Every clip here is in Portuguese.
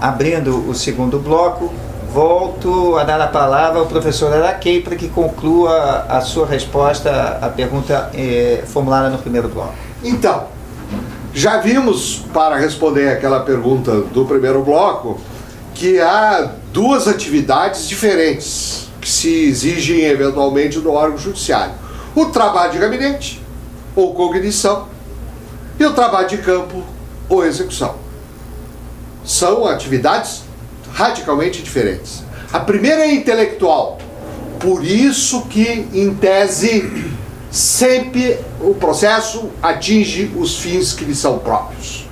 abrindo o segundo bloco, volto a dar a palavra ao professor Araquém para que conclua a sua resposta à pergunta formulada no primeiro bloco. Então, já vimos, para responder aquela pergunta do primeiro bloco, que há duas atividades diferentes que se exigem eventualmente no órgão judiciário. O trabalho de gabinete, ou cognição, e o trabalho de campo, ou execução. São atividades radicalmente diferentes. A primeira é intelectual, por isso que, em tese, sempre o processo atinge os fins que lhe são próprios.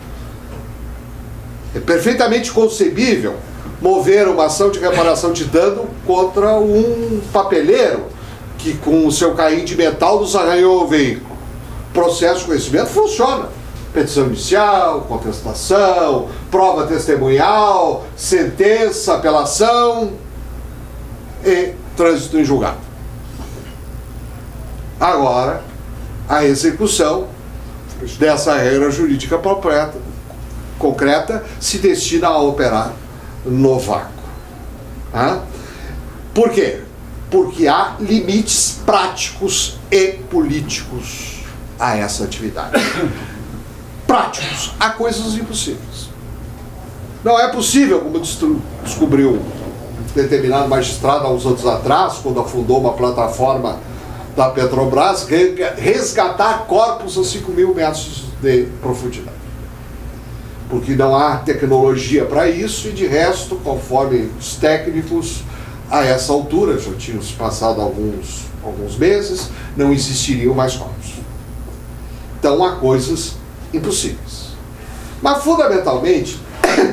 É perfeitamente concebível mover uma ação de reparação de dano contra um papeleiro que, com o seu carrinho de metal, nos arranhou o veículo. O processo de conhecimento funciona. Petição inicial, contestação, prova testemunhal, sentença, apelação e trânsito em julgado. Agora, a execução dessa regra jurídica concreta se destina a operar no vácuo. Por quê? Porque há limites práticos e políticos a essa atividade. Práticos, há coisas impossíveis. Não é possível, como descobriu um determinado magistrado há uns anos atrás, quando afundou uma plataforma da Petrobras, resgatar corpos a 5.000 metros de profundidade. Porque não há tecnologia para isso e, de resto, conforme os técnicos, a essa altura, já tínhamos passado alguns meses, não existiriam mais corpos. Então há coisas impossíveis. Mas, fundamentalmente,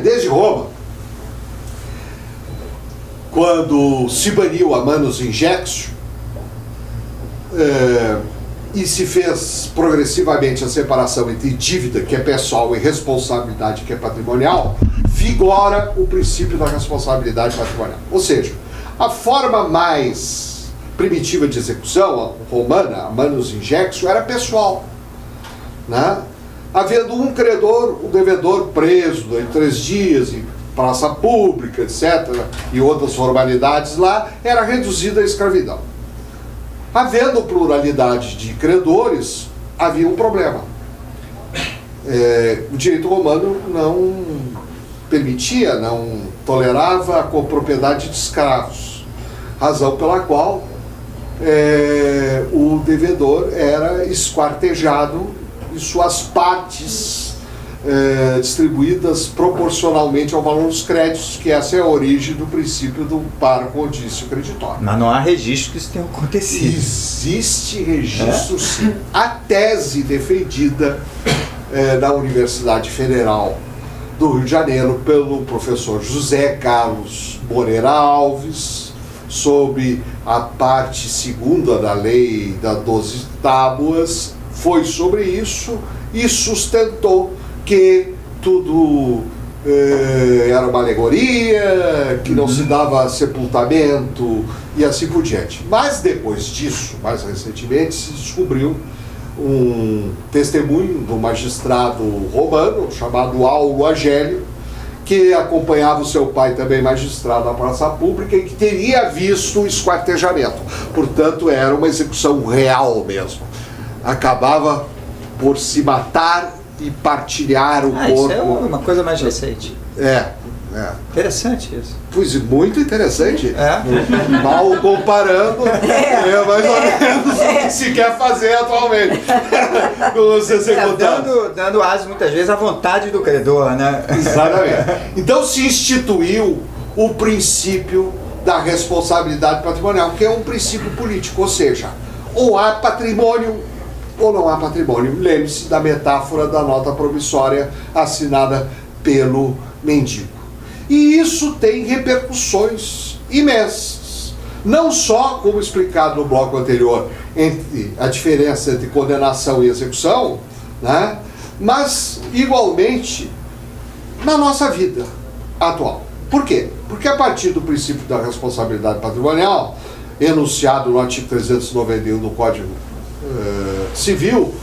desde Roma, quando se baniu a manus injectio, e se fez progressivamente a separação entre dívida, que é pessoal, e responsabilidade, que é patrimonial, vigora o princípio da responsabilidade patrimonial. Ou seja, a forma mais primitiva de execução, a romana, a manus injectio, era pessoal, né? Havendo um credor, o devedor preso em 3 dias, em praça pública, etc., e outras formalidades lá, era reduzida à escravidão. Havendo pluralidade de credores, havia um problema. O direito romano não permitia, não tolerava a copropriedade de escravos, razão pela qual o devedor era esquartejado e suas partes distribuídas proporcionalmente ao valor dos créditos, que essa é a origem do princípio do par condício creditório. Mas não há registro que isso tenha acontecido. Existe registro, sim. A tese defendida na Universidade Federal do Rio de Janeiro pelo professor José Carlos Moreira Alves, sobre a parte segunda da lei das 12 tábuas, foi sobre isso e sustentou que tudo era uma alegoria, que não se dava sepultamento e assim por diante. Mas depois disso, mais recentemente, se descobriu um testemunho do magistrado romano chamado Aulo Agélio, que acompanhava o seu pai, também magistrado da praça pública, e que teria visto o esquartejamento. Portanto, era uma execução real mesmo. Acabava por se matar e partilhar o corpo. Isso é uma coisa mais recente. Interessante isso. Pois, muito interessante. Mal comparando, mais ou menos o que se quer fazer atualmente com os executados. Dando aso muitas vezes à vontade do credor, né? Exatamente. Então se instituiu o princípio da responsabilidade patrimonial, que é um princípio político, ou seja, ou há patrimônio ou não há patrimônio. Lembre-se da metáfora da nota promissória assinada pelo mendigo. E isso tem repercussões imensas. Não só, como explicado no bloco anterior, entre a diferença entre condenação e execução, né, mas igualmente na nossa vida atual. Por quê? Porque a partir do princípio da responsabilidade patrimonial, enunciado no artigo 391 do Código Civil,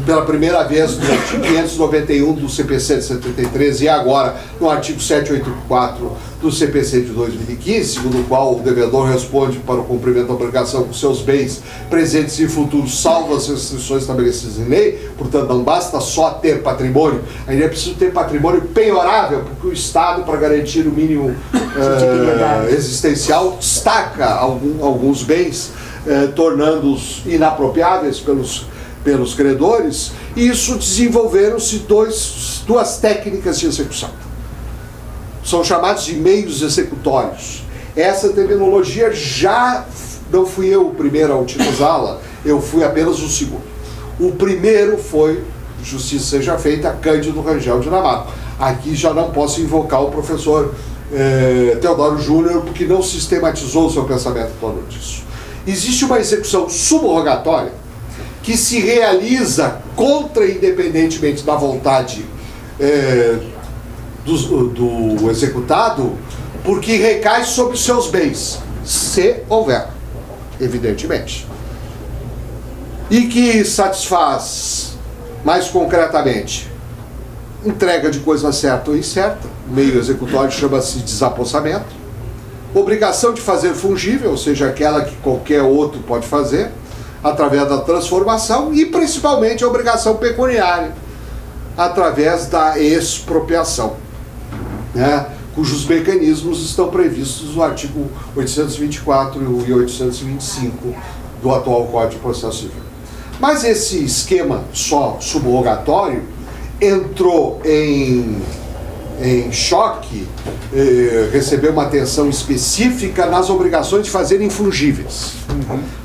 pela primeira vez no artigo 591 do CPC de 73 e agora no artigo 784 do CPC de 2015, segundo o qual o devedor responde para o cumprimento da obrigação com seus bens presentes e futuros, salvo as restrições estabelecidas em lei. Portanto, não basta só ter patrimônio, ainda é preciso ter patrimônio penhorável, porque o Estado, para garantir o mínimo existencial, destaca alguns bens, tornando-os inapropriáveis pelos credores, e isso desenvolveram-se duas técnicas de execução. São chamados de meios executórios. Essa terminologia já não fui eu o primeiro a utilizá-la, eu fui apenas o segundo. O primeiro foi, justiça seja feita, Cândido Rangel de Namato. Aqui já não posso invocar o professor Teodoro Júnior, porque não sistematizou o seu pensamento em torno disso. Existe uma execução subrogatória que se realiza independentemente da vontade do executado, porque recai sobre os seus bens, se houver, evidentemente. E que satisfaz, mais concretamente, entrega de coisa certa ou incerta, meio executório chama-se desapossamento, obrigação de fazer fungível, ou seja, aquela que qualquer outro pode fazer, através da transformação, e principalmente a obrigação pecuniária, através da expropriação, né, cujos mecanismos estão previstos no artigo 824 e 825 do atual Código de Processo Civil. Mas esse esquema só subrogatório entrou em choque, recebeu uma atenção específica nas obrigações de fazer infungíveis,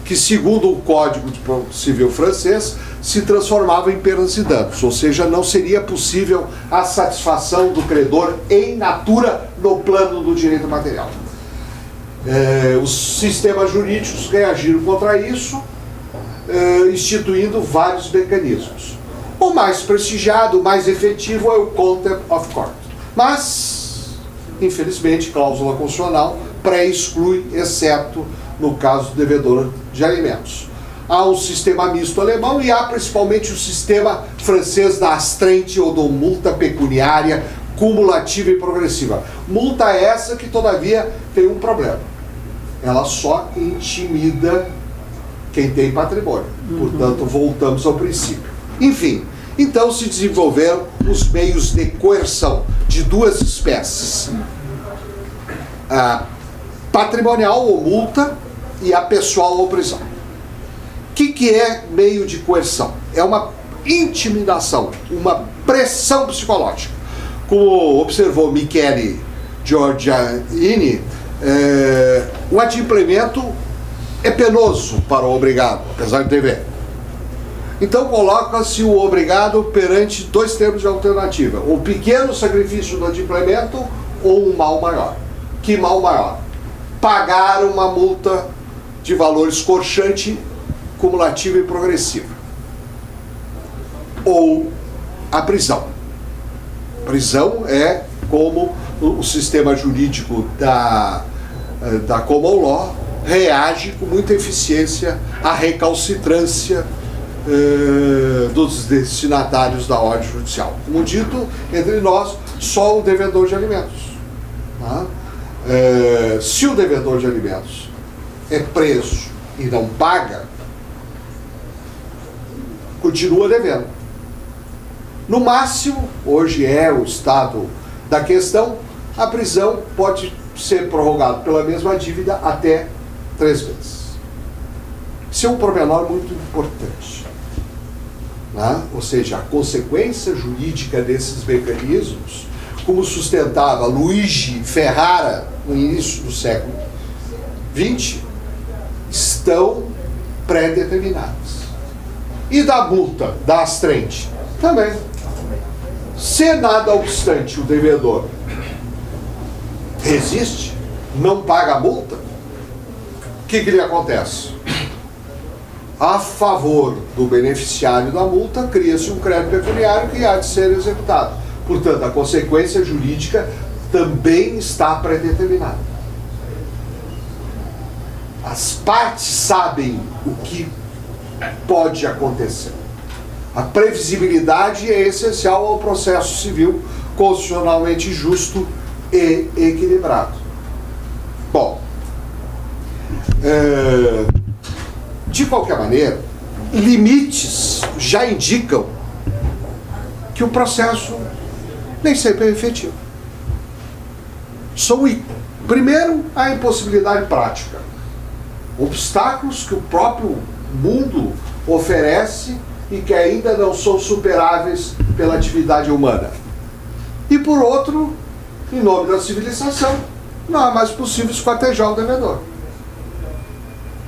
que segundo o Código Civil francês se transformava em perdas e danos, ou seja, não seria possível a satisfação do credor em natura no plano do direito material. Os sistemas jurídicos reagiram contra isso, instituindo vários mecanismos. O mais prestigiado, o mais efetivo é o Contempt of Court. Mas, infelizmente, cláusula constitucional pré-exclui, exceto no caso do devedor de alimentos. Há um sistema misto alemão e há principalmente o sistema francês da astreinte ou da multa pecuniária cumulativa e progressiva. Multa essa que, todavia, tem um problema. Ela só intimida quem tem patrimônio. Portanto, voltamos ao princípio. Enfim, então se desenvolveram os meios de coerção de duas espécies. A patrimonial ou multa e a pessoal ou prisão. O que é meio de coerção? É uma intimidação, uma pressão psicológica. Como observou Michele Giorgiani, o adimplemento é penoso para o obrigado, apesar de dever. Então coloca-se o obrigado perante dois termos de alternativa: o pequeno sacrifício do adimplemento ou um mal maior. Que mal maior? Pagar uma multa de valor escorchante, cumulativa e progressiva. Ou a prisão. Prisão é como o sistema jurídico da common law reage com muita eficiência à recalcitrância dos destinatários da ordem judicial. Como dito, entre nós, só o devedor de alimentos. Tá? Se o devedor de alimentos é preso e não paga, continua devendo. No máximo, hoje é o estado da questão, a prisão pode ser prorrogada pela mesma dívida até 3 vezes. Isso é um pormenor muito importante. Né? Ou seja, a consequência jurídica desses mecanismos, como sustentava Luigi Ferrara no início do século XX, estão pré-determinadas. E da multa, da astreinte, também. Se nada obstante o devedor resiste, não paga a multa, o que lhe acontece? A favor do beneficiário da multa, cria-se um crédito pecuniário que há de ser executado. Portanto, a consequência jurídica também está pré-determinada. As partes sabem o que pode acontecer. A previsibilidade é essencial ao processo civil constitucionalmente justo e equilibrado. Bom, de qualquer maneira, limites já indicam que o processo nem sempre é efetivo. Primeiro, a impossibilidade prática. Obstáculos que o próprio mundo oferece e que ainda não são superáveis pela atividade humana. E por outro, em nome da civilização, não é mais possível esquartejar o devedor.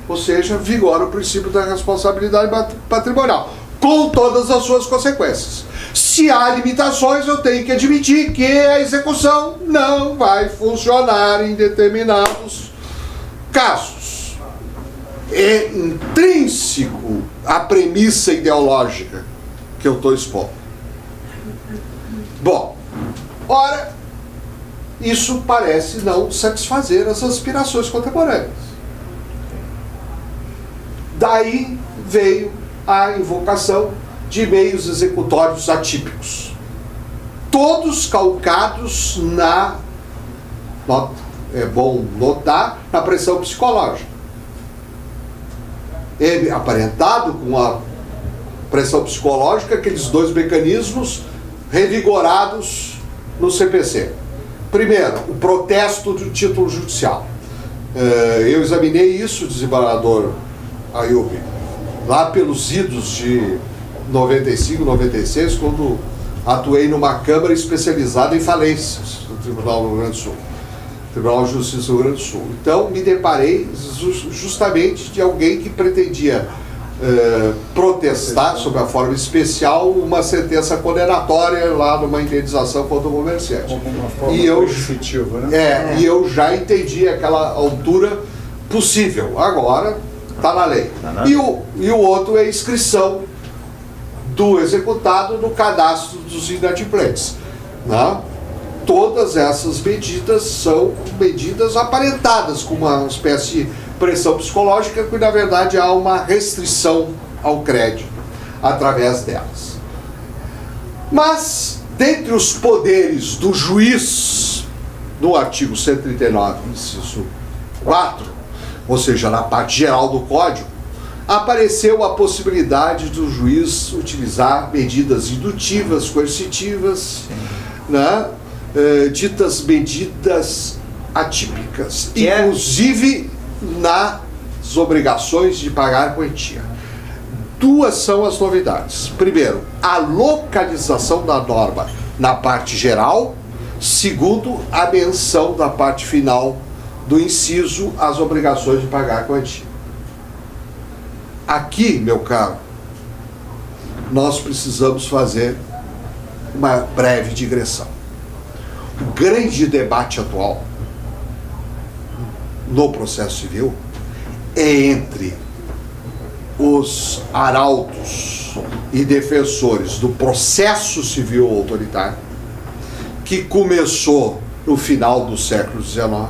Ou seja, vigora o princípio da responsabilidade patrimonial, com todas as suas consequências. Se há limitações, eu tenho que admitir que a execução não vai funcionar em determinados casos. É intrínseco à premissa ideológica que eu estou expondo. Bom, ora, isso parece não satisfazer as aspirações contemporâneas. Daí veio a invocação de meios executórios atípicos, todos calcados é bom notar, na pressão psicológica. Ele aparentado com a pressão psicológica, aqueles dois mecanismos revigorados no CPC. Primeiro, o protesto do título judicial. Eu examinei isso, desembargador Ayub, lá pelos idos de 95, 96, quando atuei numa Câmara especializada em falências do Tribunal do Rio Grande do Sul, Tribunal de Justiça do Rio Grande do Sul. Então, me deparei justamente de alguém que pretendia protestar, sob a forma especial, uma sentença condenatória lá numa indenização contra o comerciante. Como uma forma coercitiva, né? E eu já entendi aquela altura possível. Agora, está na lei. E o outro é a inscrição do executado no cadastro dos inadimplentes. Né? Todas essas medidas são medidas aparentadas com uma espécie de pressão psicológica, que na verdade há uma restrição ao crédito através delas. Mas, dentre os poderes do juiz, no artigo 139, inciso 4, ou seja, na parte geral do Código, apareceu a possibilidade do juiz utilizar medidas indutivas, coercitivas, né? Ditas medidas atípicas, inclusive nas obrigações de pagar quantia. Duas são as novidades. Primeiro, a localização da norma na parte geral. Segundo, a menção da parte final do inciso às obrigações de pagar quantia. Aqui, meu caro, nós precisamos fazer uma breve digressão. O grande debate atual no processo civil é entre os arautos e defensores do processo civil autoritário, que começou no final do século XIX,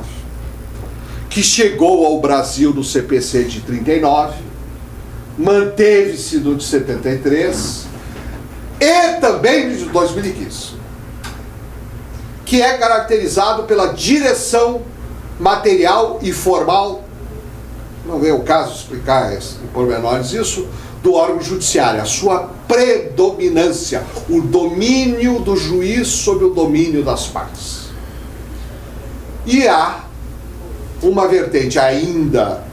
que chegou ao Brasil no CPC de 39, manteve-se no de 73 e também no de 2015, que é caracterizado pela direção material e formal, não é o caso explicar em pormenores isso, do órgão judiciário, a sua predominância, o domínio do juiz sobre o domínio das partes. E há uma vertente ainda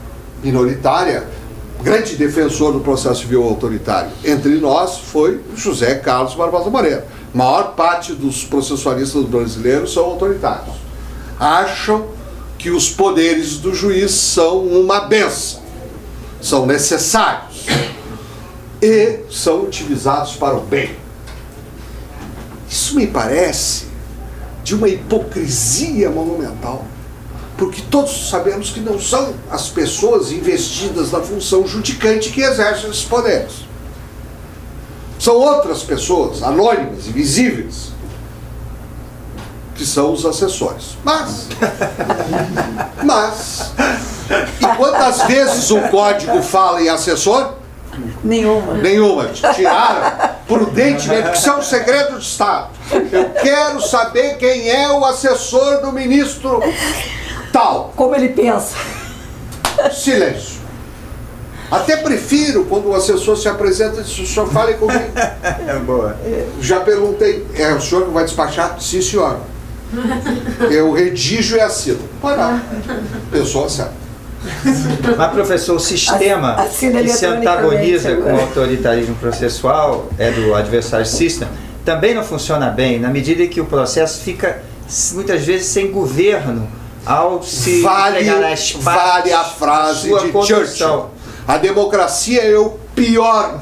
minoritária, grande defensor do processo civil autoritário entre nós foi José Carlos Barbosa Moreira. A maior parte dos processualistas brasileiros são autoritários. Acham que os poderes do juiz são uma bênção, são necessários e são utilizados para o bem. Isso me parece de uma hipocrisia monumental, porque todos sabemos que não são as pessoas investidas na função judicante que exercem esses poderes. São outras pessoas, anônimas, invisíveis, que são os assessores. Mas, e quantas vezes o código fala em assessor? Nenhuma. Nenhuma. Tiraram prudentemente, porque isso é um segredo de Estado. Eu quero saber quem é o assessor do ministro tal. Como ele pensa. Silêncio. Até prefiro quando o assessor se apresenta e diz: o senhor fale comigo. É boa. Já perguntei: é o senhor que vai despachar? Sim, senhora. Eu redijo e assino. Pará. Pessoa certa. Mas, professor, o sistema Assina que se antagoniza eletronicamente com o agora. autoritarismo processual, do adversary system, também não funciona bem, na medida em que o processo fica, muitas vezes, sem governo, ao se pegar as partes Vale a frase sua de condução. Churchill: a democracia é o pior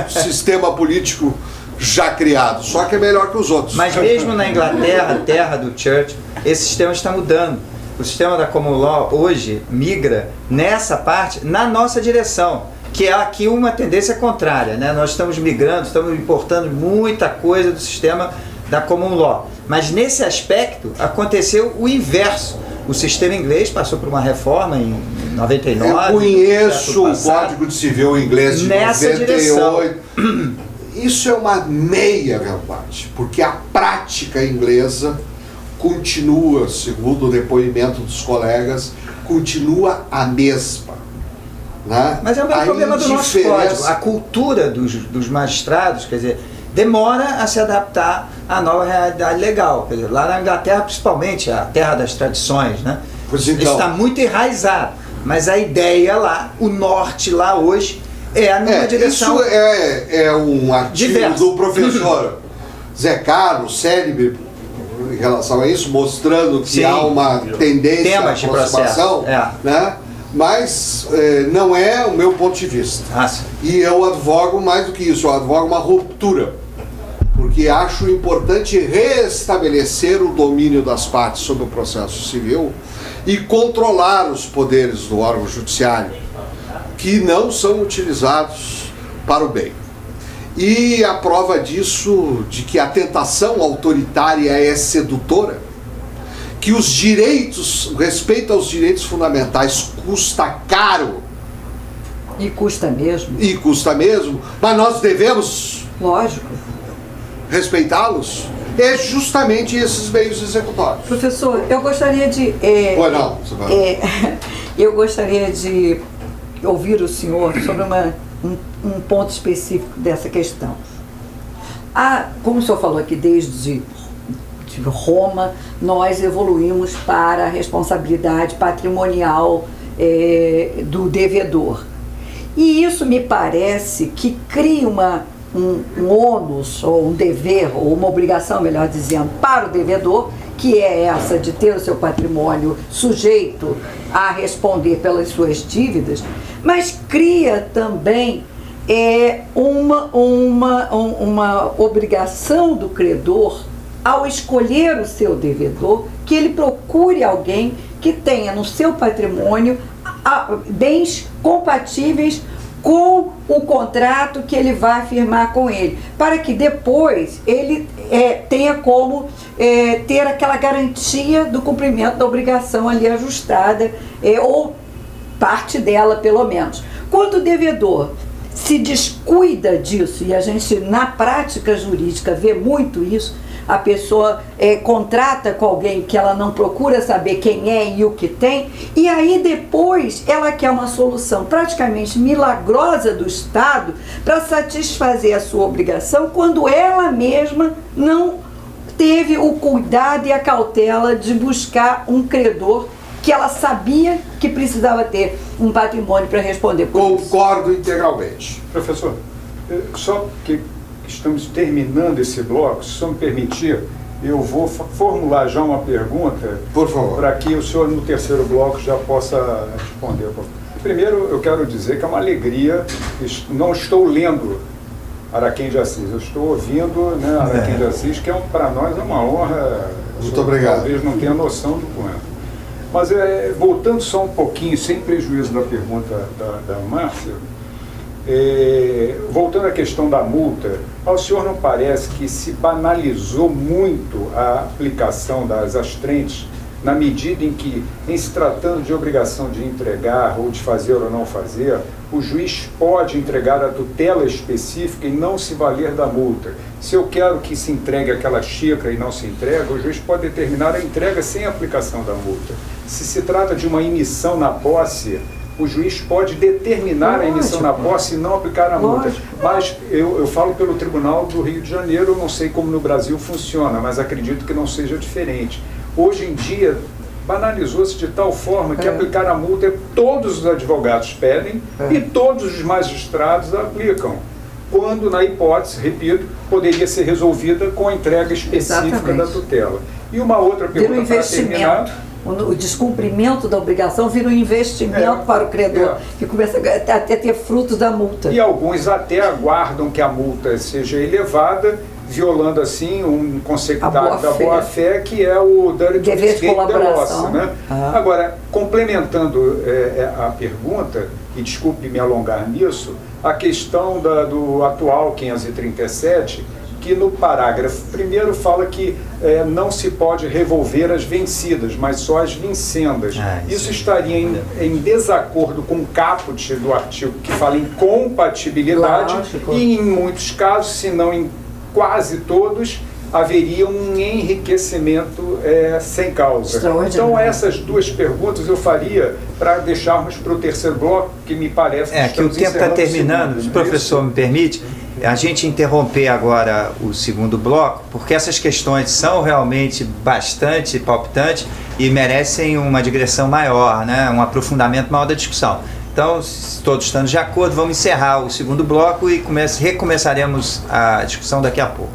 sistema político já criado, só que é melhor que os outros. Mas mesmo na Inglaterra, terra do Churchill, esse sistema está mudando. O sistema da common law hoje migra nessa parte na nossa direção, que é aqui uma tendência contrária, né? Nós estamos migrando, estamos importando muita coisa do sistema da common law. Mas nesse aspecto aconteceu o inverso. O sistema inglês passou por uma reforma em 99. Eu conheço século o passado, Código Civil inglês de nessa 98. Isso é uma meia verdade, porque a prática inglesa continua, segundo o depoimento dos colegas, continua a mesma. Né? Mas é o mesmo problema do nosso código. A cultura dos magistrados, quer dizer, demora a se adaptar à nova realidade legal. Quer dizer, lá na Inglaterra, principalmente, a terra das tradições, né? Pois então. Está muito enraizado. Mas a ideia lá, o norte lá hoje, é numa direção... Isso é um artigo diverso. do professor Zé Carlos, célebre em relação a isso, mostrando que Sim. há uma tendência Temas de à aproximação, processo. né? Mas não é o meu ponto de vista. Nossa. E eu advogo mais do que isso, eu advogo uma ruptura, porque acho importante restabelecer o domínio das partes sobre o processo civil e controlar os poderes do órgão judiciário, que não são utilizados para o bem. E a prova disso, de que a tentação autoritária é sedutora, que os direitos, o respeito aos direitos fundamentais custa caro, E custa mesmo. e custa mesmo, mas nós devemos Lógico. respeitá-los, é justamente esses meios executórios. Professor, eu gostaria de... Ou não? Você vai... eu gostaria de ouvir o senhor sobre um ponto específico dessa questão. Como o senhor falou aqui, desde de Roma, nós evoluímos para a responsabilidade patrimonial do devedor. E isso me parece que cria um ônus, ou um dever, ou uma obrigação, melhor dizendo, para o devedor, que é essa de ter o seu patrimônio sujeito a responder pelas suas dívidas, mas cria também uma obrigação do credor, ao escolher o seu devedor, que ele procure alguém que tenha no seu patrimônio bens compatíveis com o contrato que ele vai firmar com ele, para que depois ele tenha como ter aquela garantia do cumprimento da obrigação ali ajustada, ou parte dela pelo menos. Quando o devedor se descuida disso, e a gente na prática jurídica vê muito isso, a pessoa contrata com alguém que ela não procura saber quem é e o que tem, e aí depois ela quer uma solução praticamente milagrosa do Estado para satisfazer a sua obrigação, quando ela mesma não teve o cuidado e a cautela de buscar um credor que ela sabia que precisava ter um patrimônio para responder por isso. Concordo integralmente. Professor, só que estamos terminando esse bloco, se o senhor me permitir, eu vou formular já uma pergunta, Por favor. para que o senhor no terceiro bloco já possa responder. Primeiro, eu quero dizer que é uma alegria, não estou lendo Araquém de Assis, eu estou ouvindo, né, Araquém de Assis, que para nós é uma honra. Muito obrigado. Talvez não tenha noção do quanto. Mas voltando só um pouquinho, sem prejuízo da pergunta da Márcia, voltando à questão da multa, ao senhor não parece que se banalizou muito a aplicação das astrentes na medida em que, em se tratando de obrigação de entregar ou de fazer ou não fazer, o juiz pode entregar a tutela específica e não se valer da multa. Se eu quero que se entregue aquela xícara e não se entrega, o juiz pode determinar a entrega sem aplicação da multa. Se se trata de uma emissão na posse, o juiz pode determinar a emissão na posse e não aplicar a multa. Mas eu falo pelo Tribunal do Rio de Janeiro, eu não sei como no Brasil funciona, mas acredito que não seja diferente. Hoje em dia, banalizou-se de tal forma que aplicar a multa todos os advogados pedem e todos os magistrados aplicam. Quando, na hipótese, repito, poderia ser resolvida com a entrega específica da tutela. E uma outra pergunta para terminar. O descumprimento da obrigação vira um investimento para o credor, que começa a ter frutos da multa. E alguns até aguardam que a multa seja elevada, violando assim um conceito da boa-fé, que é o dever de colaboração. Né? Agora, complementando a pergunta, e desculpe me alongar nisso, a questão do atual 537, que no parágrafo primeiro fala que não se pode revolver as vencidas, mas só as vincendas. Isso estaria em desacordo com o caput do artigo que fala em compatibilidade. Lógico. E em muitos casos, se não em quase todos, haveria um enriquecimento sem causa. Então essas duas perguntas eu faria para deixarmos para o terceiro bloco, que me parece que o tempo está terminando. Se o professor me permite, a gente interromper agora o segundo bloco, porque essas questões são realmente bastante palpitantes e merecem uma digressão maior, né? Um aprofundamento maior da discussão. Então, todos estando de acordo, vamos encerrar o segundo bloco e recomeçaremos a discussão daqui a pouco.